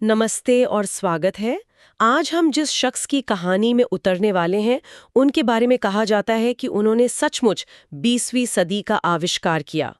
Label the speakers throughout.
Speaker 1: नमस्ते और स्वागत है। आज हम जिस शख्स की कहानी में उतरने वाले हैं, उनके बारे में कहा जाता है कि उन्होंने सचमुच 20वीं सदी का आविष्कार किया।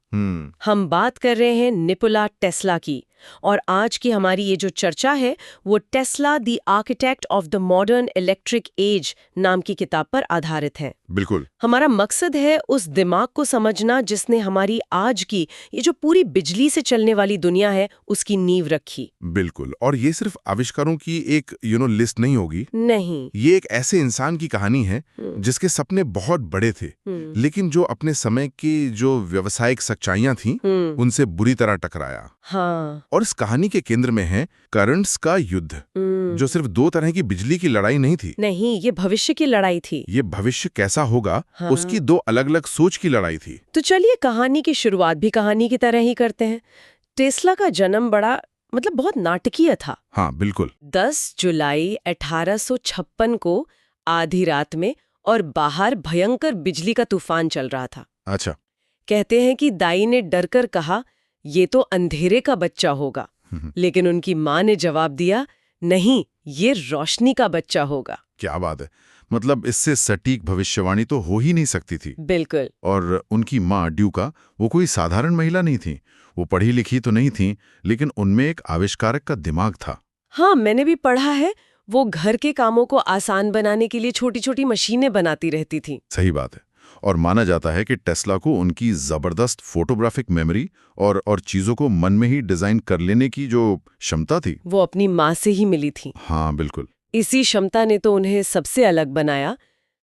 Speaker 1: हम बात कर रहे हैं निकोला टेस्ला की। और आज की हमारी ये जो चर्चा है वो Tesla the architect of the modern electric age नाम की किताब पर आधारित है।
Speaker 2: बिल्कुल।
Speaker 1: हमारा मकसद है उस दिमाग को समझना जिसने हमारी आज की ये जो पूरी बिजली से चलने वाली दुनिया है उसकी नींव रखी।
Speaker 2: बिल्कुल। और ये सिर्फ आविष्कारों की एक लिस्ट नहीं होगी।
Speaker 1: नहीं,
Speaker 2: ये एक ऐसे इंसान की कहानी है जिसके सपने बहुत बड़े थे, लेकिन जो अपने समय की जो व्यावसायिक सच्चाइयां थीं उनसे बुरी तरह टकराया।
Speaker 1: हाँ।
Speaker 2: और इस कहानी के केंद्र में है करंट्स का युद्ध, जो सिर्फ दो तरह की बिजली की लड़ाई नहीं थी।
Speaker 1: नहीं, ये भविष्य की लड़ाई थी।
Speaker 2: ये भविष्य कैसा होगा,
Speaker 1: हाँ।
Speaker 2: उसकी दो अलग अलग सोच की लड़ाई थी।
Speaker 1: तो चलिए कहानी की शुरुआत भी कहानी की तरह ही करते हैं। टेस्ला का जन्म बहुत नाटकीय था।
Speaker 2: हाँ बिल्कुल।
Speaker 1: 10 जुलाई 1856 को आधी रात में, और बाहर भयंकर बिजली का तूफान चल रहा था।
Speaker 2: अच्छा।
Speaker 1: कहते हैं कि दाई ने डरकर कहा, ये तो अंधेरे का बच्चा होगा। लेकिन उनकी माँ ने जवाब दिया, नहीं, ये रोशनी का बच्चा होगा।
Speaker 2: क्या बात है, मतलब इससे सटीक भविष्यवाणी तो हो ही नहीं सकती थी।
Speaker 1: बिल्कुल।
Speaker 2: और उनकी माँ ड्यूका, वो कोई साधारण महिला नहीं थी। वो पढ़ी लिखी तो नहीं थी, लेकिन उनमें एक आविष्कारक का दिमाग था।
Speaker 1: हाँ, मैंने भी पढ़ा है। वो घर के कामों को आसान बनाने के लिए छोटी छोटी मशीनें बनाती रहती थी।
Speaker 2: सही बात है। और माना जाता है कि टेस्ला को उनकी जबरदस्त फोटोग्राफिक मेमोरी और चीजों को मन में ही डिजाइन कर लेने की जो क्षमता थी,
Speaker 1: वो अपनी माँ से ही मिली थी।
Speaker 2: हाँ बिल्कुल।
Speaker 1: इसी क्षमता ने तो उन्हें सबसे अलग बनाया।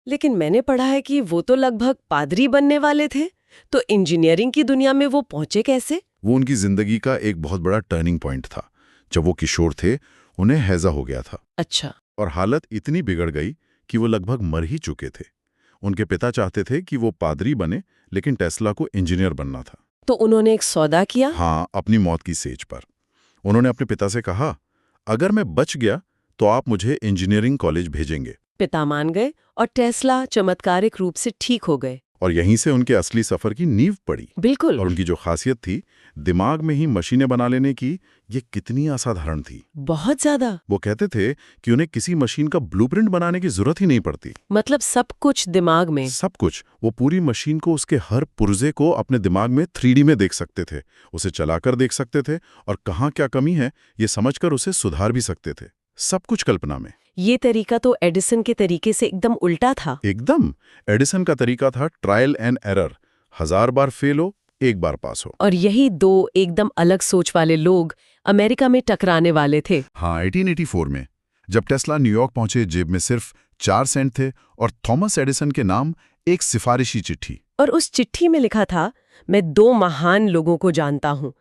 Speaker 1: लेकिन मैंने पढ़ा है कि वो तो लगभग पादरी बनने वाले थे, तो इंजीनियरिंग की दुनिया में वो पहुंचे कैसे?
Speaker 2: वो उनकी जिंदगी का एक बहुत बड़ा टर्निंग पॉइंट था। जब वो किशोर थे, उन्हें हैजा हो गया था।
Speaker 1: अच्छा।
Speaker 2: और हालत इतनी बिगड़ गई कि वो लगभग मर ही चुके थे। उनके पिता चाहते थे कि वो पादरी बने, लेकिन टेस्ला को इंजीनियर बनना था।
Speaker 1: तो उन्होंने एक सौदा किया।
Speaker 2: हाँ, अपनी मौत की सेज पर उन्होंने अपने पिता से कहा, अगर मैं बच गया तो आप मुझे इंजीनियरिंग कॉलेज भेजेंगे।
Speaker 1: पिता मान गए और टेस्ला चमत्कारिक रूप से ठीक हो गए।
Speaker 2: और यहीं से उनके असली सफर की नींव पड़ी।
Speaker 1: बिल्कुल।
Speaker 2: और उनकी जो खासियत थी दिमाग में ही मशीनें बना लेने की, ये कितनी असाधारण थी।
Speaker 1: बहुत ज्यादा।
Speaker 2: वो कहते थे कि उन्हें किसी मशीन का ब्लूप्रिंट बनाने की जरूरत ही नहीं पड़ती।
Speaker 1: मतलब सब कुछ दिमाग में।
Speaker 2: सब कुछ। वो पूरी मशीन को, उसके हर पुर्जे को अपने दिमाग में 3D में देख सकते थे, उसे चलाकर देख सकते थे, और कहाँ क्या कमी है ये समझकर उसे सुधार भी सकते थे। सब कुछ कल्पना में।
Speaker 1: ये तरीका तो एडिसन के तरीके से एकदम उल्टा था।
Speaker 2: एकदम। एडिसन का तरीका था trial and error, 1000 bar fail हो, एक बार पास हो।
Speaker 1: और यही दो एकदम अलग सोच वाले लोग अमेरिका में टकराने वाले थे।
Speaker 2: हाँ, 1884 में जब टेस्ला न्यूयॉर्क पहुंचे, जेब में सिर्फ 4 सेंट थे और थॉमस एडिसन के नाम एक सिफारिशी चिट्ठी।
Speaker 1: और उस चिट्ठी में लिखा था, मैं 2 महान लोगों को जानता हूँ,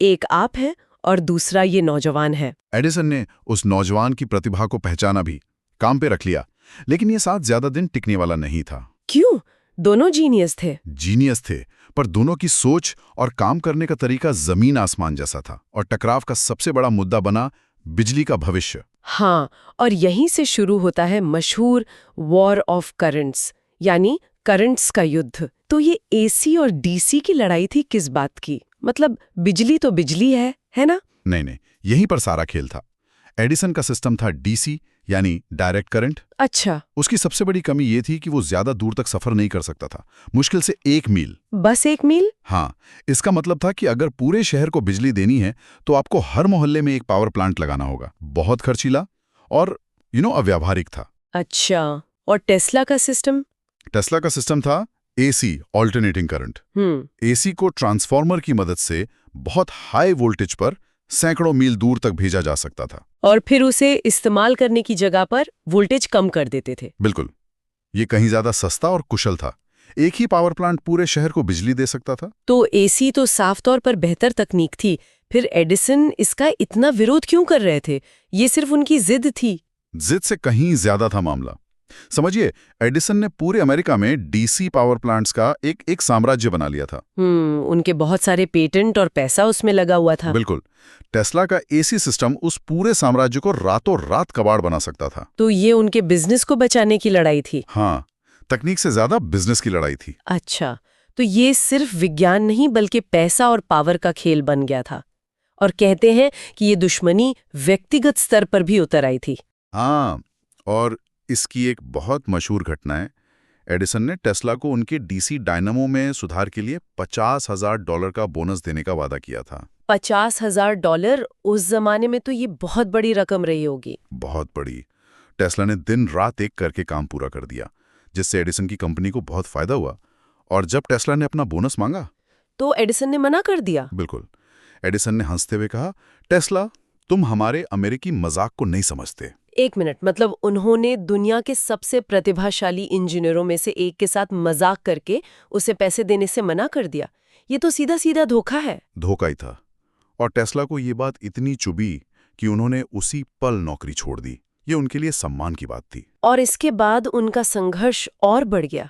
Speaker 1: एक आप हैं और दूसरा ये नौजवान है।
Speaker 2: एडिसन ने उस नौजवान की प्रतिभा को पहचाना भी, काम पे रख लिया, लेकिन ये साथ ज्यादा दिन टिकने वाला नहीं था।
Speaker 1: क्यों? दोनों जीनियस थे।
Speaker 2: जीनियस थे, पर दोनों की सोच और काम करने का तरीका जमीन आसमान जैसा था। और टकराव का सबसे बड़ा मुद्दा बना बिजली का भविष्य।
Speaker 1: हाँ, और यहीं से शुरू होता है मशहूर वॉर ऑफ करंट्स, यानी करंट्स का युद्ध। तो ये एसी और डीसी की लड़ाई थी किस बात की? मतलब बिजली तो बिजली है ना?
Speaker 2: नहीं, यहीं पर सारा खेल था। एडिसन का सिस्टम था डीसी, यानी डायरेक्ट करंट।
Speaker 1: अच्छा।
Speaker 2: उसकी सबसे बड़ी कमी ये थी कि वो ज्यादा दूर तक सफर नहीं कर सकता था, मुश्किल से 1 मील।
Speaker 1: बस 1 मील?
Speaker 2: हाँ, इसका मतलब था कि अगर पूरे शहर को बिजली देनी है तो आपको हर मोहल्ले में एक पावर प्लांट लगाना होगा। बहुत खर्चीला और अव्यावहारिक था।
Speaker 1: अच्छा, और टेस्ला का सिस्टम?
Speaker 2: टेस्ला का सिस्टम था एसी, ऑल्टरनेटिंग करंट। एसी को ट्रांसफार्मर की मदद से बहुत हाई वोल्टेज पर सैकड़ों मील दूर तक भेजा जा सकता था।
Speaker 1: और फिर उसे इस्तेमाल करने की जगह पर वोल्टेज कम कर देते थे।
Speaker 2: बिल्कुल। ये कहीं ज्यादा सस्ता और कुशल था। एक ही पावर प्लांट पूरे शहर को बिजली दे सकता था।
Speaker 1: तो एसी तो साफ तौर पर बेहतर तकनीक थी, फिर एडिसन इसका इतना विरोध क्यों कर रहे थे? ये सिर्फ उनकी जिद थी?
Speaker 2: जिद से कहीं ज्यादा था मामला। समझिए, एडिसन ने पूरे अमेरिका में डीसी पावर प्लांट्स का एक साम्राज्य बना लिया था।
Speaker 1: उनके बहुत सारे पेटेंट और पैसा उसमें लगा हुआ था।
Speaker 2: बिल्कुल। टेस्ला का एसी सिस्टम उस पूरे साम्राज्य को रातों रात कबाड़ बना सकता था।
Speaker 1: तो ये उनके बिजनेस को बचाने की लड़ाई थी।
Speaker 2: हाँ, तकनीक से ज्यादा बिजनेस की लड़ाई थी।
Speaker 1: अच्छा, तो ये सिर्फ विज्ञान नहीं बल्कि पैसा और पावर का खेल बन गया था। और कहते हैं कि ये दुश्मनी व्यक्तिगत स्तर पर भी उतर आई थी।
Speaker 2: हाँ, और इसकी एक बहुत मशहूर घटना है। एडिसन ने टेस्ला को उनके डीसी डायनामो में सुधार के लिए $50,000 का बोनस देने का वादा किया था।
Speaker 1: $50,000 उस जमाने में तो ये बहुत बड़ी रकम रही होगी।
Speaker 2: बहुत बड़ी। टेस्ला ने दिन रात एक करके काम पूरा कर दिया, जिससे एडिसन की कंपनी को बहुत फायदा हुआ। और जब टेस्ला ने अपना बोनस मांगा
Speaker 1: तो एडिसन ने मना कर दिया।
Speaker 2: बिल्कुल। एडिसन ने हंसते हुए कहा, टेस्ला, तुम हमारे अमेरिकी मजाक को नहीं समझते।
Speaker 1: एक मिनट, मतलब उन्होंने दुनिया के सबसे प्रतिभाशाली इंजीनियरों में से एक के साथ मजाक करके उसे पैसे देने से मना कर दिया। ये तो सीधा सीधा धोखा है।
Speaker 2: धोखा ही था। और टेस्ला को ये बात इतनी चुभी कि उन्होंने उसी पल नौकरी छोड़ दी। ये उनके लिए सम्मान की बात थी।
Speaker 1: और इसके बाद उनका संघर्ष और बढ़ गया।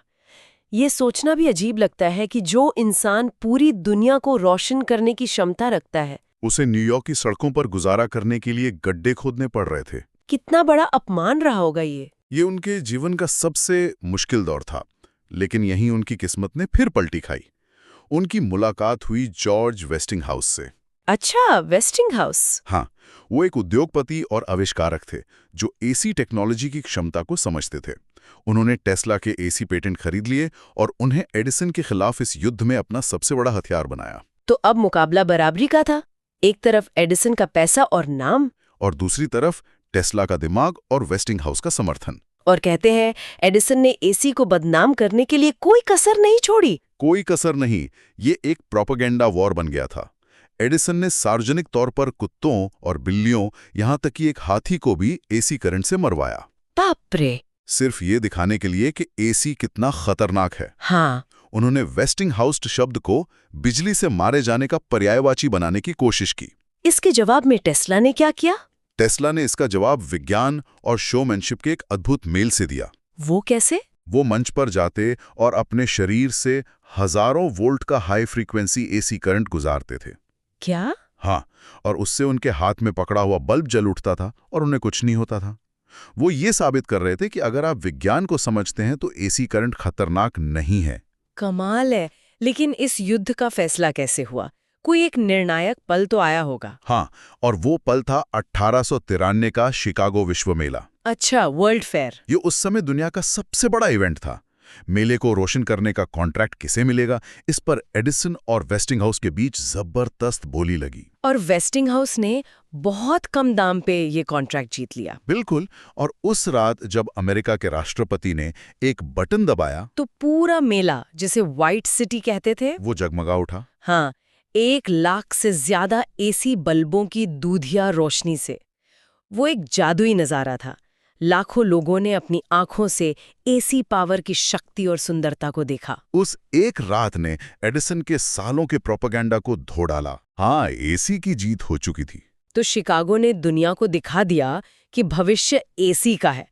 Speaker 1: ये सोचना भी अजीब लगता है कि जो इंसान पूरी दुनिया को रोशन करने की क्षमता रखता है,
Speaker 2: उसे न्यूयॉर्क की सड़कों पर गुजारा करने के लिए गड्ढे खोदने पड़ रहे थे।
Speaker 1: कितना बड़ा अपमान रहा होगा ये।
Speaker 2: ये उनके जीवन का सबसे मुश्किल दौर था। लेकिन यहीं उनकी किस्मत ने फिर पलटी खाई। उनकी मुलाकात हुई जॉर्ज वेस्टिंगहाउस से।
Speaker 1: अच्छा, वेस्टिंगहाउस।
Speaker 2: हाँ, वो एक उद्योगपति और आविष्कारक थे जो एसी टेक्नोलॉजी की क्षमता को समझते थे। उन्होंने टेस्ला के एसी पेटेंट खरीद लिए और उन्हें एडिसन के खिलाफ इस युद्ध में अपना सबसे बड़ा हथियार बनाया।
Speaker 1: तो अब मुकाबला बराबरी का था। एक तरफ एडिसन का पैसा और नाम,
Speaker 2: और दूसरी तरफ टेस्ला का दिमाग और वेस्टिंगहाउस का समर्थन।
Speaker 1: और कहते हैं एडिसन ने एसी को बदनाम करने के लिए कोई कसर नहीं छोड़ी।
Speaker 2: कोई कसर नहीं। ये एक प्रोपेगेंडा वॉर बन गया था। एडिसन ने सार्वजनिक तौर पर कुत्तों और बिल्लियों, यहां तक कि एक हाथी को भी एसी करंट से मरवाया।
Speaker 1: बाप रे।
Speaker 2: सिर्फ ये दिखाने के लिए कि एसी कितना खतरनाक है।
Speaker 1: हाँ।
Speaker 2: उन्होंने वेस्टिंगहाउस शब्द को बिजली से मारे जाने का पर्यायवाची बनाने की कोशिश की।
Speaker 1: इसके जवाब में टेस्ला ने क्या किया?
Speaker 2: टेस्ला ने इसका जवाब विज्ञान और शोमैनशिप के एक अद्भुत मेल से दिया।
Speaker 1: वो कैसे?
Speaker 2: वो मंच पर जाते और अपने शरीर से हजारों वोल्ट का हाई फ्रीक्वेंसी एसी करंट गुजारते थे।
Speaker 1: क्या?
Speaker 2: हाँ, और उससे उनके हाथ में पकड़ा हुआ बल्ब जल उठता था और उन्हें कुछ नहीं होता था। वो ये साबित कर रहे थे कि अगर आप विज्ञान को समझते हैं तो एसी करंट खतरनाक नहीं है।
Speaker 1: कमाल है। लेकिन इस युद्ध का फैसला कैसे हुआ? कोई एक निर्णायक पल तो आया होगा।
Speaker 2: हाँ, और वो पल था 1893 का शिकागो विश्व मेला।
Speaker 1: अच्छा, वर्ल्ड फेयर।
Speaker 2: ये उस समय दुनिया का सबसे बड़ा इवेंट था। मेले को रोशन करने का कॉन्ट्रैक्ट किसे मिलेगा, इस पर एडिसन और वेस्टिंगहाउस के बीच जबरदस्त बोली लगी।
Speaker 1: और वेस्टिंगहाउस ने बहुत कम दाम पे ये कॉन्ट्रैक्ट जीत लिया।
Speaker 2: बिल्कुल। और उस रात जब अमेरिका के राष्ट्रपति ने एक बटन दबाया
Speaker 1: तो पूरा मेला, जिसे व्हाइट सिटी कहते थे,
Speaker 2: वो जगमगा उठा।
Speaker 1: हाँ, 1 लाख से ज्यादा एसी बल्बों की दूधिया रोशनी से। वो एक जादुई नजारा था। लाखों लोगों ने अपनी आंखों से एसी पावर की शक्ति और सुंदरता को देखा।
Speaker 2: उस एक रात ने एडिसन के सालों के प्रोपेगेंडा को धो डाला। हाँ, एसी की जीत हो चुकी थी।
Speaker 1: तो शिकागो ने दुनिया को दिखा दिया कि भविष्य एसी का है।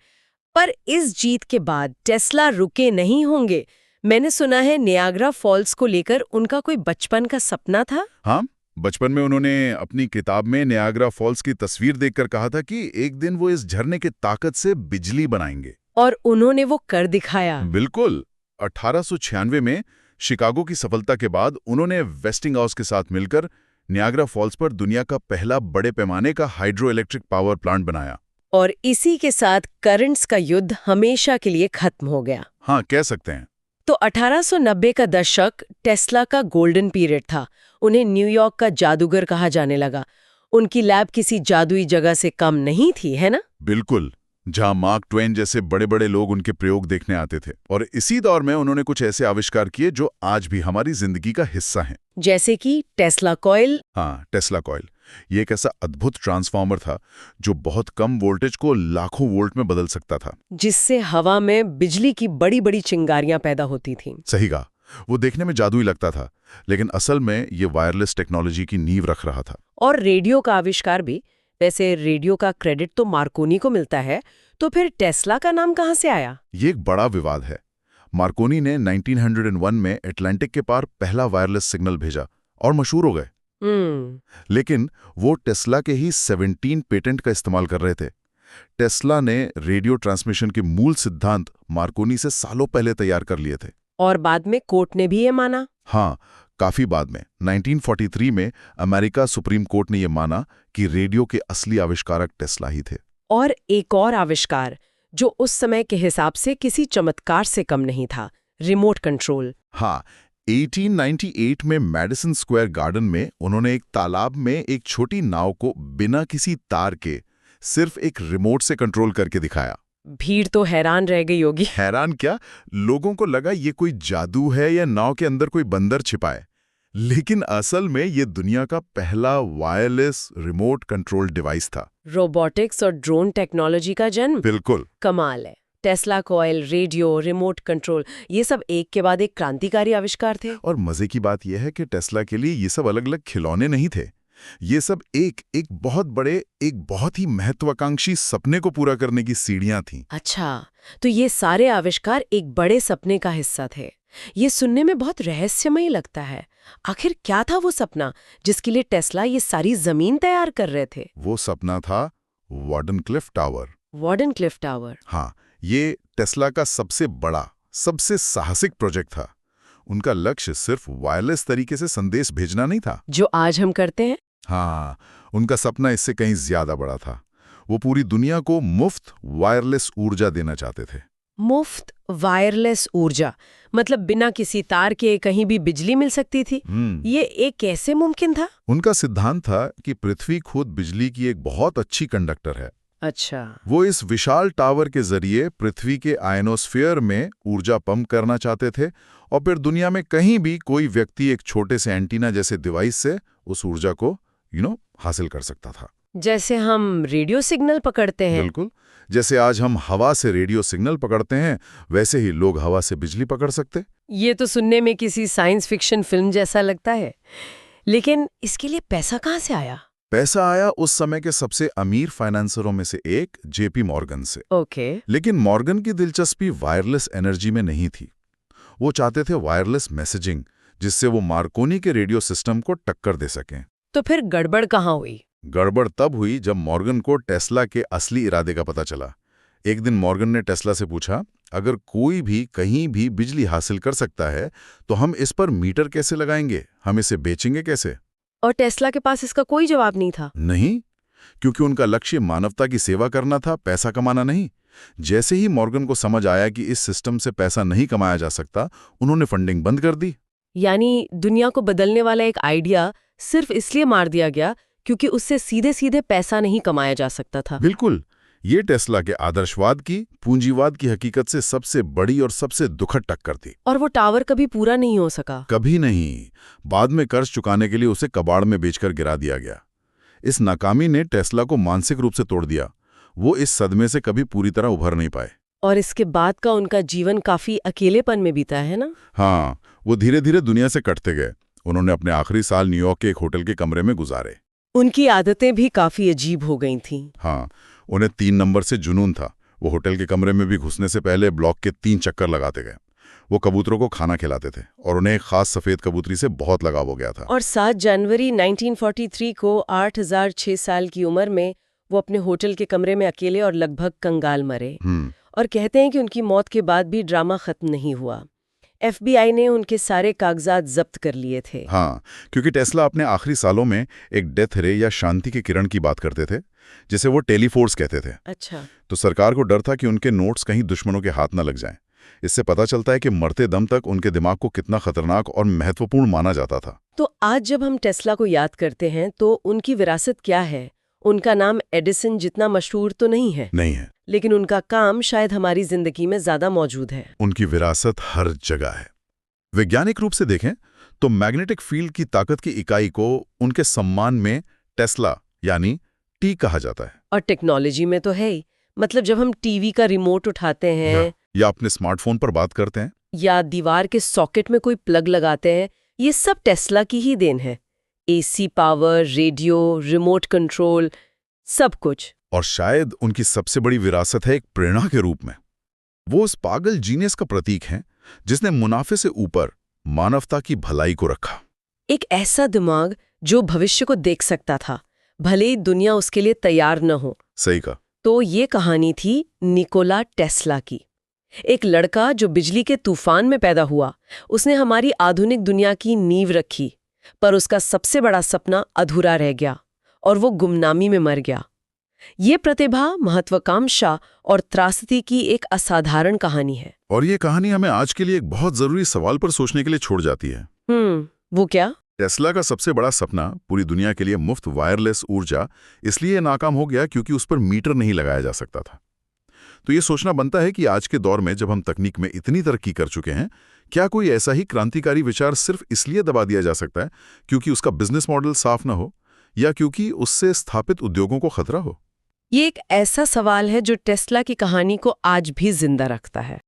Speaker 1: पर इस जीत के बाद टेस्ला रुके नहीं होंगे। मैंने सुना है नियाग्रा फॉल्स को लेकर उनका कोई बचपन का सपना था।
Speaker 2: हाँ, बचपन में उन्होंने अपनी किताब में नियाग्रा फॉल्स की तस्वीर देखकर कहा था कि एक दिन वो इस झरने की ताकत से बिजली बनाएंगे।
Speaker 1: और उन्होंने वो कर दिखाया।
Speaker 2: बिल्कुल। 1896 में शिकागो की सफलता के बाद उन्होंने वेस्टिंगहाउस के साथ मिलकर नियाग्रा फॉल्स पर दुनिया का पहला बड़े पैमाने का हाइड्रो इलेक्ट्रिक पावर प्लांट बनाया।
Speaker 1: और इसी के साथ करंट्स का युद्ध हमेशा के लिए खत्म हो गया।
Speaker 2: हाँ, कह सकते हैं।
Speaker 1: तो 1890 का दशक टेस्ला का गोल्डन पीरियड था। उन्हें न्यूयॉर्क का जादूगर कहा जाने लगा। उनकी लैब किसी जादुई जगह से कम नहीं थी, है ना?
Speaker 2: बिल्कुल, जहां मार्क ट्वेन जैसे बड़े बड़े लोग उनके प्रयोग देखने आते थे। और इसी दौर में उन्होंने कुछ ऐसे आविष्कार किए जो आज भी हमारी जिंदगी का हिस्सा हैं।
Speaker 1: जैसे कि टेस्ला कॉइल।
Speaker 2: हाँ, टेस्ला कॉइल। ये एक ऐसा अद्भुत ट्रांसफार्मर था जो बहुत कम वोल्टेज को लाखों वोल्ट में बदल सकता था,
Speaker 1: जिससे हवा में बिजली की बड़ी बड़ी चिंगारियां पैदा होती थीं।
Speaker 2: सही कहा। वो देखने में जादुई लगता था, लेकिन असल में ये वायरलेस टेक्नोलॉजी की नींव रख रहा था। और
Speaker 1: रेडियो का आविष्कार भी। वैसे रेडियो का क्रेडिट तो मार्कोनी को मिलता है, तो फिर टेस्ला का नाम कहाँ से आया?
Speaker 2: ये एक बड़ा विवाद है। मार्कोनी ने 1901 में अटलांटिक के पार पहला वायरलेस सिग्नल भेजा और मशहूर हो गए। लेकिन वो टेस्ला के ही 17 पेटेंट का इस्तेमाल कर रहे थे। टेस्ला ने रेडियो ट्रांसमिशन के मूल सिद्धांत मार्कोनी से सालों पहले तैयार कर लिए थे।
Speaker 1: और बाद में कोर्ट ने भी ये माना।
Speaker 2: हाँ, काफी बाद में 1943 में अमेरिका सुप्रीम कोर्ट ने यह माना कि रेडियो के असली आविष्कारक टेस्ला ही थे।
Speaker 1: और एक और आविष्कार जो उस समय के हिसाब से किसी चमत्कार से कम नहीं था, रिमोट कंट्रोल।
Speaker 2: हाँ, 1898 में मैडिसन स्क्वायर गार्डन में उन्होंने एक तालाब में एक छोटी नाव को बिना किसी तार के सिर्फ एक रिमोट से कंट्रोल करके दिखाया।
Speaker 1: भीड़ तो हैरान रह गई होगी।
Speaker 2: हैरान क्या, लोगों को लगा ये कोई जादू है या नाव के अंदर कोई बंदर छिपाए। लेकिन असल में ये दुनिया का पहला वायरलेस रिमोट कंट्रोल डिवाइस था।
Speaker 1: रोबोटिक्स और ड्रोन टेक्नोलॉजी का जन्म।
Speaker 2: बिल्कुल
Speaker 1: कमाल है। Tesla coil, radio, remote control, ये सब एक के बाद एक क्रांतिकारी आविष्कार थे।
Speaker 2: और मजे की बात यह है कि टेस्ला के लिए ये सब अलग-अलग खिलौने नहीं थे। ये सब एक बहुत ही महत्वाकांक्षी सपने को पूरा करने की सीढ़ियां थीं।
Speaker 1: अच्छा, तो ये सारे आविष्कार एक बड़े सपने का हिस्सा थे। ये सुनने में बहुत रहस्यमय लगता है। आखिर क्या था वो सपना जिसके लिए टेस्ला ये सारी जमीन तैयार कर रहे थे?
Speaker 2: वो सपना था वार्डनक्लिफ टावर।
Speaker 1: Wardenclyffe tower.
Speaker 2: हाँ, ये टेस्ला का सबसे बड़ा, सबसे साहसिक प्रोजेक्ट था। उनका लक्ष्य सिर्फ वायरलेस तरीके से संदेश भेजना नहीं था,
Speaker 1: जो आज हम करते हैं।
Speaker 2: हाँ, उनका सपना इससे कहीं ज्यादा बड़ा था। वो पूरी दुनिया को मुफ्त वायरलेस ऊर्जा देना चाहते थे।
Speaker 1: मुफ्त वायरलेस ऊर्जा, मतलब बिना किसी तार के कहीं भी बिजली मिल सकती थी। ये एक कैसे मुमकिन था?
Speaker 2: उनका सिद्धांत था कि पृथ्वी खुद बिजली की एक बहुत अच्छी कंडक्टर है।
Speaker 1: अच्छा।
Speaker 2: वो इस विशाल टावर के जरिए पृथ्वी के आयनोस्फीयर में ऊर्जा पंप करना चाहते थे और फिर दुनिया में कहीं भी कोई व्यक्ति एक छोटे से एंटीना जैसे डिवाइस से उस ऊर्जा को हासिल कर सकता था।
Speaker 1: जैसे हम रेडियो सिग्नल पकड़ते हैं।
Speaker 2: बिल्कुल, जैसे आज हम हवा से रेडियो सिग्नल पकड़ते हैं, वैसे ही लोग हवा से बिजली पकड़ सकते।
Speaker 1: ये तो सुनने में किसी साइंस फिक्शन फिल्म जैसा लगता है। लेकिन इसके लिए पैसा कहाँ से आया?
Speaker 2: पैसा आया उस समय के सबसे अमीर फाइनेंसरों में से एक जेपी मॉर्गन से।
Speaker 1: ओके।
Speaker 2: लेकिन मॉर्गन की दिलचस्पी वायरलेस एनर्जी में नहीं थी। वो चाहते थे वायरलेस मैसेजिंग, जिससे वो मार्कोनी के रेडियो सिस्टम को टक्कर दे सकें।
Speaker 1: तो फिर गड़बड़ कहाँ हुई?
Speaker 2: गड़बड़ तब हुई जब मॉर्गन को टेस्ला के असली इरादे का पता चला। एक दिन मॉर्गन ने टेस्ला से पूछा, अगर कोई भी कहीं भी बिजली हासिल कर सकता है तो हम इस पर मीटर कैसे लगाएंगे, हम इसे बेचेंगे कैसे?
Speaker 1: और टेस्ला के पास इसका कोई जवाब नहीं था।
Speaker 2: नहीं, क्योंकि उनका लक्ष्य मानवता की सेवा करना था, पैसा कमाना नहीं। जैसे ही मॉर्गन को समझ आया कि इस सिस्टम से पैसा नहीं कमाया जा सकता, उन्होंने फंडिंग बंद कर दी।
Speaker 1: यानी दुनिया को बदलने वाला एक आइडिया सिर्फ इसलिए मार दिया गया क्योंकि उससे सीधे सीधे पैसा नहीं कमाया जा सकता था।
Speaker 2: बिल्कुल, ये टेस्ला के आदर्शवाद की, पूंजीवाद की हकीकत से सबसे बड़ी और सबसे दुखद टक्कर थी।
Speaker 1: और वो टावर कभी पूरा नहीं हो सका।
Speaker 2: कभी नहीं। बाद में कर्ज चुकाने के लिए उसे कबाड़ में बेचकर गिरा दिया गया। इस नाकामी ने टेस्ला को मानसिक रूप से तोड़ दिया। वो इस सदमे से कभी पूरी तरह उभर नहीं पाए।
Speaker 1: और इसके बाद का उनका जीवन काफी अकेलेपन में बीता है ना?
Speaker 2: हाँ, वो धीरे धीरे दुनिया से कटते गए। उन्होंने अपने आखिरी साल न्यूयॉर्क के एक होटल के कमरे में गुजारे।
Speaker 1: उनकी आदतें भी काफी अजीब हो गई थीं।
Speaker 2: हाँ, उन्हें 3 नंबर से जुनून था। वो होटल के कमरे में भी घुसने से पहले ब्लॉक के 3 चक्कर लगाते गए। वो कबूतरों को खाना खिलाते थे और उन्हें एक खास सफेद कबूतरी से बहुत लगाव हो गया था।
Speaker 1: और 7 जनवरी 1943 को 8006 साल की उम्र में वो अपने होटल के कमरे में अकेले और लगभग कंगाल मरे। और कहते हैं कि उनकी मौत के बाद भी ड्रामा खत्म नहीं हुआ। FBI ने उनके सारे कागजात जब्त कर लिए थे।
Speaker 2: हाँ, क्योंकि टेस्ला अपने आखिरी सालों में एक डेथ रे या शांति के किरण की बात करते थे, जिसे वो टेलीफोर्स कहते थे।
Speaker 1: अच्छा।
Speaker 2: तो सरकार को डर था कि उनके नोट्स कहीं दुश्मनों के हाथ न लग जाएं। इससे पता चलता है कि मरते दम तक उनके दिमाग को कितना खतरनाक और महत्वपूर्ण माना जाता था।
Speaker 1: तो आज जब हम टेस्ला को याद करते हैं तो उनकी विरासत क्या है? उनका नाम एडिसन जितना मशहूर तो नहीं है, लेकिन उनका काम शायद हमारी जिंदगी में ज्यादा मौजूद है।
Speaker 2: उनकी विरासत हर जगह है। वैज्ञानिक रूप से देखें तो मैग्नेटिक फील्ड की ताकत की इकाई को उनके सम्मान में टेस्ला यानी टी कहा जाता है।
Speaker 1: और टेक्नोलॉजी में तो है ही। मतलब जब हम टीवी का रिमोट उठाते हैं
Speaker 2: या अपने स्मार्टफोन पर बात करते हैं
Speaker 1: या दीवार के सॉकेट में कोई प्लग लगाते हैं, ये सब टेस्ला की ही देन है। AC power, radio, remote control, सब कुछ।
Speaker 2: और शायद उनकी सबसे बड़ी विरासत है एक प्रेरणा के रूप में। वो उस पागल जीनियस का प्रतीक हैं जिसने मुनाफे से ऊपर मानवता की भलाई को रखा।
Speaker 1: एक ऐसा दिमाग जो भविष्य को देख सकता था, भले ही दुनिया उसके लिए तैयार न हो।
Speaker 2: सही कहा।
Speaker 1: तो ये कहानी थी निकोला टेस्ला की। एक लड़का जो बिजली के तूफान में पैदा हुआ, उसने हमारी आधुनिक दुनिया की नींव रखी, पर उसका सबसे बड़ा सपना अधूरा रह गया और वो गुमनामी में मर गया। ये प्रतिभा, महत्वाकांक्षा और त्रासदी की एक असाधारण कहानी है।
Speaker 2: और ये कहानी हमें आज के लिए एक बहुत जरूरी सवाल पर सोचने के लिए छोड़ जाती है।
Speaker 1: वो क्या?
Speaker 2: टेस्ला का सबसे बड़ा सपना, पूरी दुनिया के लिए मुफ्त वायरलेस ऊर्जा, इसलिए नाकाम हो गया क्योंकि उस पर मीटर नहीं लगाया जा सकता था। तो ये सोचना बनता है कि आज के दौर में जब हम तकनीक में इतनी तरक्की कर चुके हैं, क्या कोई ऐसा ही क्रांतिकारी विचार सिर्फ इसलिए दबा दिया जा सकता है क्योंकि उसका बिजनेस मॉडल साफ ना हो, या क्योंकि उससे स्थापित उद्योगों को खतरा हो?
Speaker 1: ये एक ऐसा सवाल है जो टेस्ला की कहानी को आज भी जिंदा रखता है।